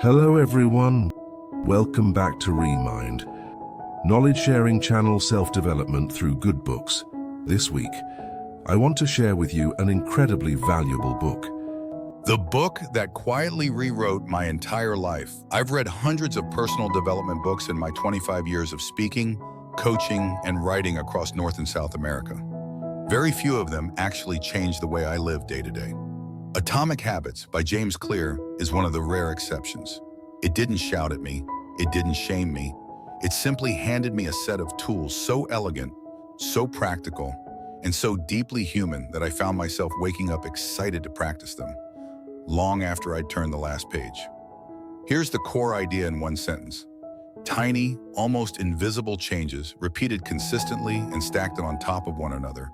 Hello everyone, welcome back to Remind, knowledge sharing channel self-development through good books. This week, I want to share with you an incredibly valuable book. The book that quietly rewrote my entire life. I've read hundreds of personal development books in my 25 years of speaking, coaching, and writing across North and South America. Very few of them actually changed the way I live day to day. Atomic Habits by James Clear is one of the rare exceptions. It didn't shout at me, it didn't shame me. It simply handed me a set of tools so elegant, so practical, and so deeply human that I found myself waking up excited to practice them, long after I'd turned the last page. Here's the core idea in one sentence. Tiny, almost invisible changes, repeated consistently and stacked on top of one another,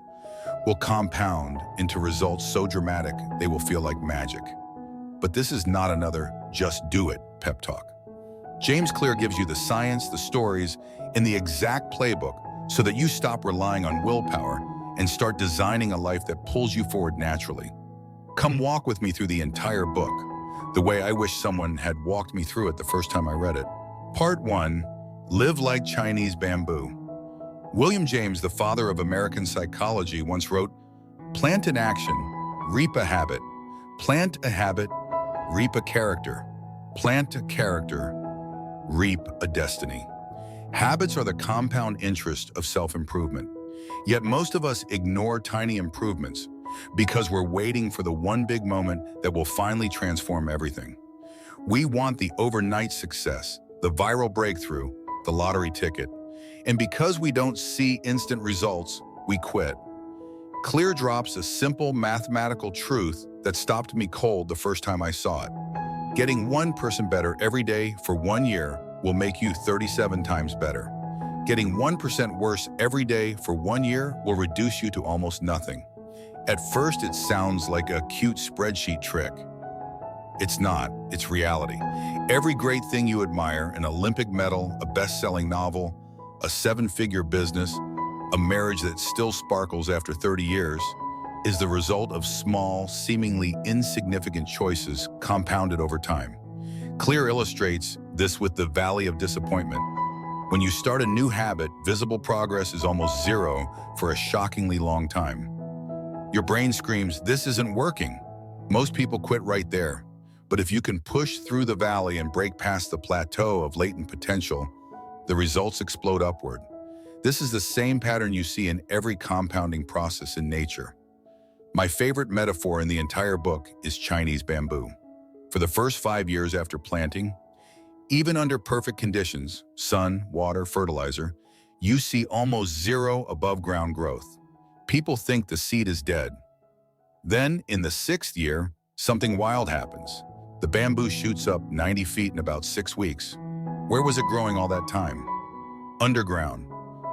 will compound into results so dramatic they will feel like magic. But this is not another just do it pep talk. James Clear gives you the science, the stories, and the exact playbook so that you stop relying on willpower and start designing a life that pulls you forward naturally. Come walk with me through the entire book, the way I wish someone had walked me through it the first time I read it. Part 1, Live Like Chinese Bamboo. William James, the father of American psychology, once wrote, "Plant an action, reap a habit. Plant a habit, reap a character. Plant a character, reap a destiny." Habits are the compound interest of self-improvement. Yet most of us ignore tiny improvements because we're waiting for the one big moment that will finally transform everything. We want the overnight success, the viral breakthrough, the lottery ticket. And because we don't see instant results, we quit. Clear drops a simple mathematical truth that stopped me cold the first time I saw it. Getting 1% better every day for 1 year will make you 37 times better. Getting 1% worse every day for 1 year will reduce you to almost nothing. At first, it sounds like a cute spreadsheet trick. It's not, it's reality. Every great thing you admire, an Olympic medal, a best-selling novel, a 7-figure business, a marriage that still sparkles after 30 years, is the result of small, seemingly insignificant choices compounded over time. Clear illustrates this with the valley of disappointment. When you start a new habit, visible progress is almost zero for a shockingly long time. Your brain screams, "This isn't working." Most people quit right there. But if you can push through the valley and break past the plateau of latent potential, the results explode upward. This is the same pattern you see in every compounding process in nature. My favorite metaphor in the entire book is Chinese bamboo. For the first 5 years after planting, even under perfect conditions, sun, water, fertilizer, you see almost zero above-ground growth. People think the seed is dead. Then, in the 6th year, something wild happens. The bamboo shoots up 90 feet in about 6 weeks. Where was it growing all that time? Underground.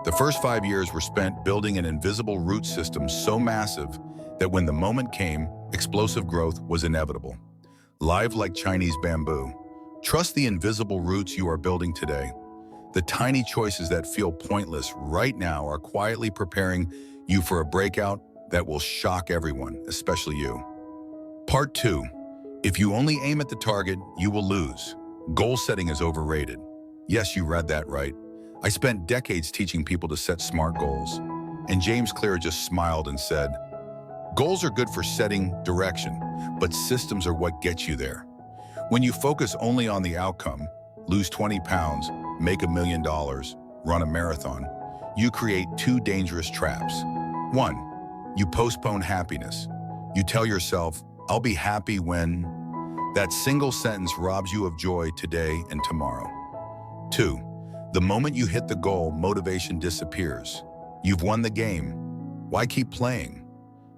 The first 5 years were spent building an invisible root system so massive that when the moment came, explosive growth was inevitable. Live like Chinese bamboo. Trust the invisible roots you are building today. The tiny choices that feel pointless right now are quietly preparing you for a breakout that will shock everyone, especially you. Part 2. If you only aim at the target, you will lose. Goal setting is overrated. Yes, you read that right. I spent decades teaching people to set smart goals. And James Clear just smiled and said, "Goals are good for setting direction, but systems are what get you there." When you focus only on the outcome, lose 20 pounds, make $1 million, run a marathon, you create 2 dangerous traps. 1, you postpone happiness. You tell yourself, "I'll be happy when..." That single sentence robs you of joy today and tomorrow. 2, the moment you hit the goal, motivation disappears. You've won the game. Why keep playing?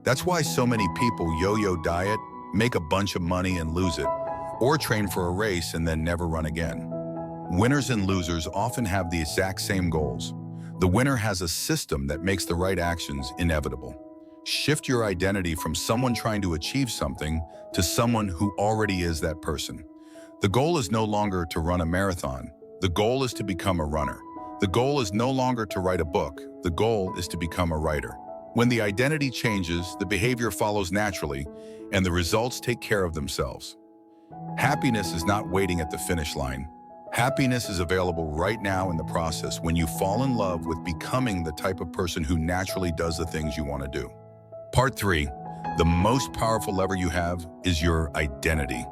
That's why so many people yo-yo diet, make a bunch of money and lose it, or train for a race and then never run again. Winners and losers often have the exact same goals. The winner has a system that makes the right actions inevitable. Shift your identity from someone trying to achieve something to someone who already is that person. The goal is no longer to run a marathon. The goal is to become a runner. The goal is no longer to write a book. The goal is to become a writer. When the identity changes, the behavior follows naturally, and the results take care of themselves. Happiness is not waiting at the finish line. Happiness is available right now in the process when you fall in love with becoming the type of person who naturally does the things you want to do. Part 3, the most powerful lever you have is your identity.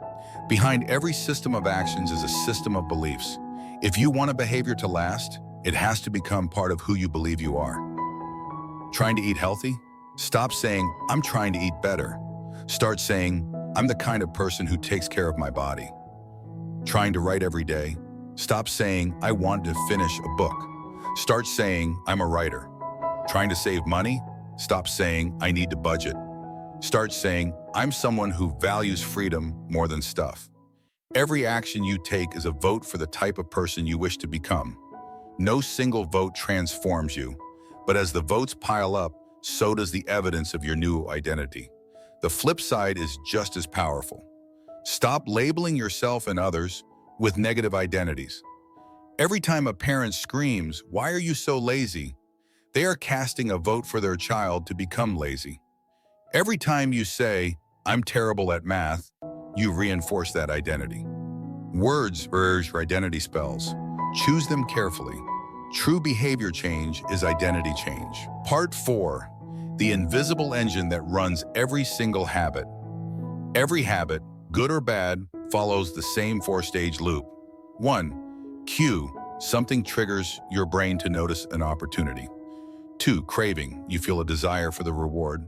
Behind every system of actions is a system of beliefs. If you want a behavior to last, it has to become part of who you believe you are. Trying to eat healthy? Stop saying, I'm trying to eat better. Start saying, I'm the kind of person who takes care of my body. Trying to write every day? Stop saying, I want to finish a book. Start saying, I'm a writer. Trying to save money? Stop saying, I need to budget. Start saying, I'm someone who values freedom more than stuff. Every action you take is a vote for the type of person you wish to become. No single vote transforms you, but as the votes pile up, so does the evidence of your new identity. The flip side is just as powerful. Stop labeling yourself and others with negative identities. Every time a parent screams, "Why are you so lazy?" they are casting a vote for their child to become lazy. Every time you say, "I'm terrible at math," you reinforce that identity. Words urge your identity spells. Choose them carefully. True behavior change is identity change. Part 4, the invisible engine that runs every single habit. Every habit, good or bad, follows the same 4-stage loop. 1. Cue, something triggers your brain to notice an opportunity. 2. Craving, you feel a desire for the reward.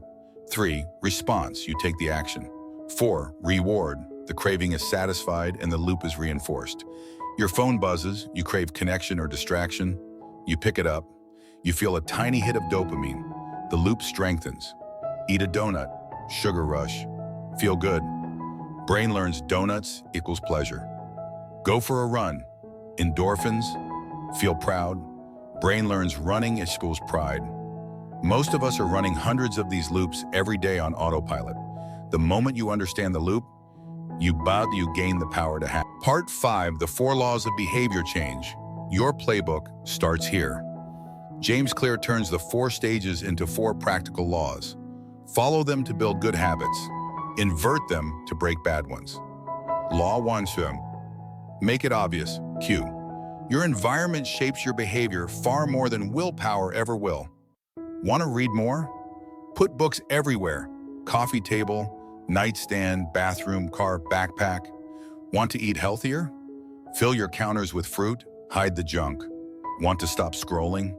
3. Response, you take the action. 4. Reward, the craving is satisfied and the loop is reinforced. Your phone buzzes, you crave connection or distraction. You pick it up. You feel a tiny hit of dopamine. The loop strengthens. Eat a donut, sugar rush. Feel good. Brain learns donuts equals pleasure. Go for a run. Endorphins. Feel proud. Brain learns running equals pride. Most of us are running hundreds of these loops every day on autopilot. The moment you understand the loop, you gain the power to have. Part 5, the 4 laws of behavior change. Your playbook starts here. James Clear turns the 4 stages into 4 practical laws. Follow them to build good habits. Invert them to break bad ones. Law 1. Make it obvious. Q. Your environment shapes your behavior far more than willpower ever will. Want to read more? Put books everywhere. Coffee table, nightstand, bathroom, car, backpack. Want to eat healthier? Fill your counters with fruit. Hide the junk. Want to stop scrolling?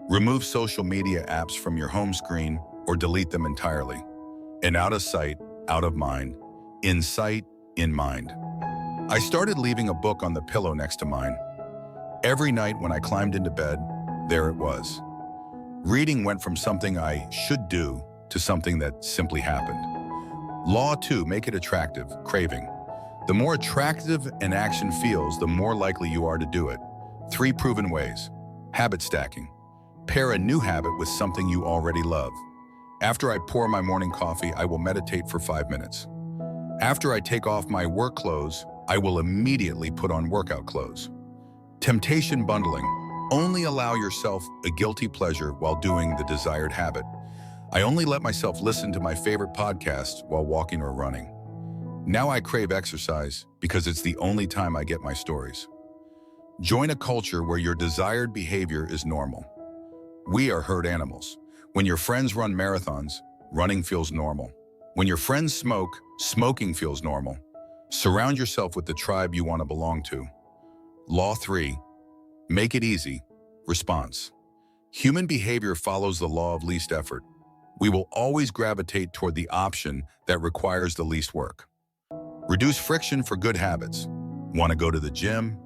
Remove social media apps from your home screen or delete them entirely. And out of sight, out of mind. In sight, in mind. I started leaving a book on the pillow next to mine. Every night when I climbed into bed, there it was. Reading went from something I should do to something that simply happened. Law 2, make it attractive. Craving. The more attractive an action feels, the more likely you are to do it. 3 proven ways. Habit stacking. Pair a new habit with something you already love. After I pour my morning coffee, I will meditate for 5 minutes. After I take off my work clothes, I will immediately put on workout clothes. Temptation bundling. Only allow yourself a guilty pleasure while doing the desired habit. I only let myself listen to my favorite podcast while walking or running. Now I crave exercise because it's the only time I get my stories. Join a culture where your desired behavior is normal. We are herd animals. When your friends run marathons, running feels normal. When your friends smoke, smoking feels normal. Surround yourself with the tribe you want to belong to. Law 3, make it easy. Response. Human behavior follows the law of least effort. We will always gravitate toward the option that requires the least work. Reduce friction for good habits. Want to go to the gym?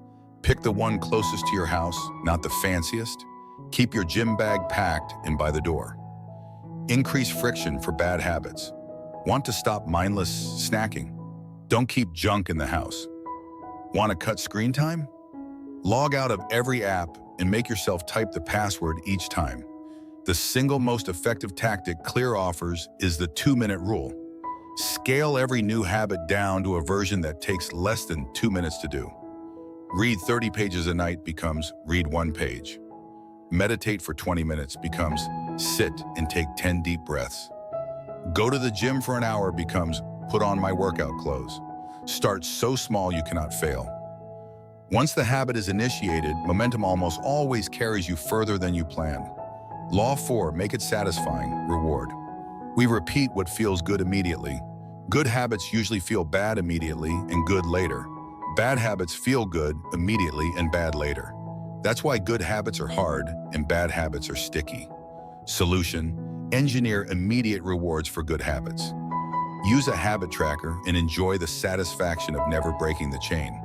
Pick the one closest to your house, not the fanciest. Keep your gym bag packed and by the door. Increase friction for bad habits. Want to stop mindless snacking? Don't keep junk in the house. Want to cut screen time? Log out of every app and make yourself type the password each time. The single most effective tactic Clear offers is the 2-minute rule. Scale every new habit down to a version that takes less than 2 minutes to do. Read 30 pages a night becomes read 1 page. Meditate for 20 minutes becomes sit and take 10 deep breaths. Go to the gym for an hour becomes put on my workout clothes. Start so small you cannot fail. Once the habit is initiated, momentum almost always carries you further than you planned. Law 4, make it satisfying, reward. We repeat what feels good immediately. Good habits usually feel bad immediately and good later. Bad habits feel good immediately and bad later. That's why good habits are hard and bad habits are sticky. Solution: engineer immediate rewards for good habits. Use a habit tracker and enjoy the satisfaction of never breaking the chain.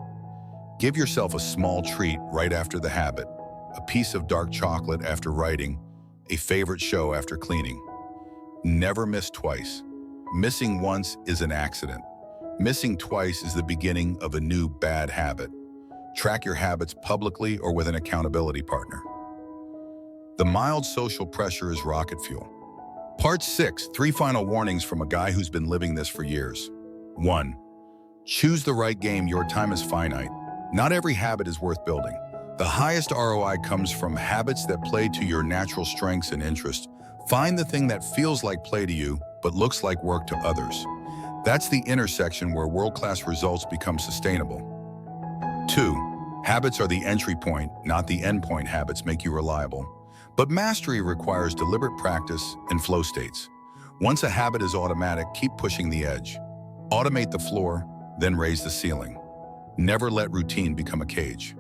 Give yourself a small treat right after the habit, a piece of dark chocolate after writing, a favorite show after cleaning. Never miss twice. Missing once is an accident. Missing twice is the beginning of a new bad habit. Track your habits publicly or with an accountability partner. The mild social pressure is rocket fuel. Part 6, 3 final warnings from a guy who's been living this for years. 1. Choose the right game. Your time is finite. Not every habit is worth building. The highest ROI comes from habits that play to your natural strengths and interests. Find the thing that feels like play to you, but looks like work to others. That's the intersection where world-class results become sustainable. 2. Habits are the entry point, not the end point. Habits make you reliable. But mastery requires deliberate practice and flow states. Once a habit is automatic, keep pushing the edge. Automate the floor, then raise the ceiling. Never let routine become a cage.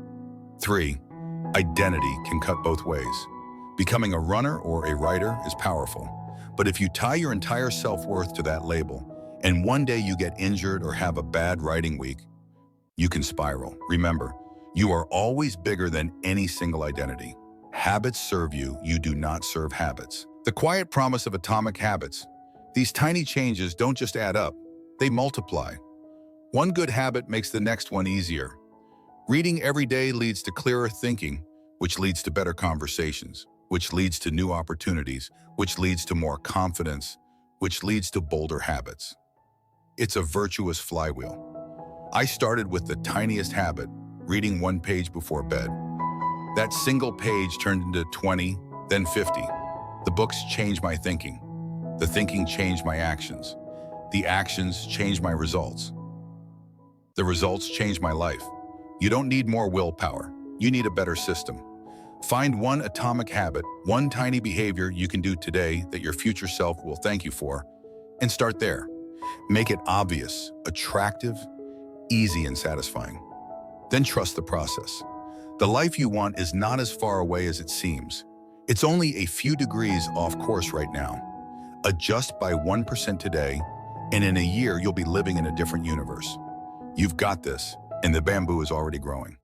3. Identity can cut both ways. Becoming a runner or a writer is powerful. But if you tie your entire self-worth to that label, and one day you get injured or have a bad writing week, you can spiral. Remember, you are always bigger than any single identity. Habits serve you, you do not serve habits. The quiet promise of atomic habits. These tiny changes don't just add up, they multiply. One good habit makes the next one easier. Reading every day leads to clearer thinking, which leads to better conversations, which leads to new opportunities, which leads to more confidence, which leads to bolder habits. It's a virtuous flywheel. I started with the tiniest habit, reading 1 page before bed. That single page turned into 20, then 50. The books changed my thinking. The thinking changed my actions. The actions changed my results. The results changed my life. You don't need more willpower. You need a better system. Find one atomic habit, one tiny behavior you can do today that your future self will thank you for, and start there. Make it obvious, attractive, easy, and satisfying. Then trust the process. The life you want is not as far away as it seems. It's only a few degrees off course right now. Adjust by 1% today, and in a year you'll be living in a different universe. You've got this, and the bamboo is already growing.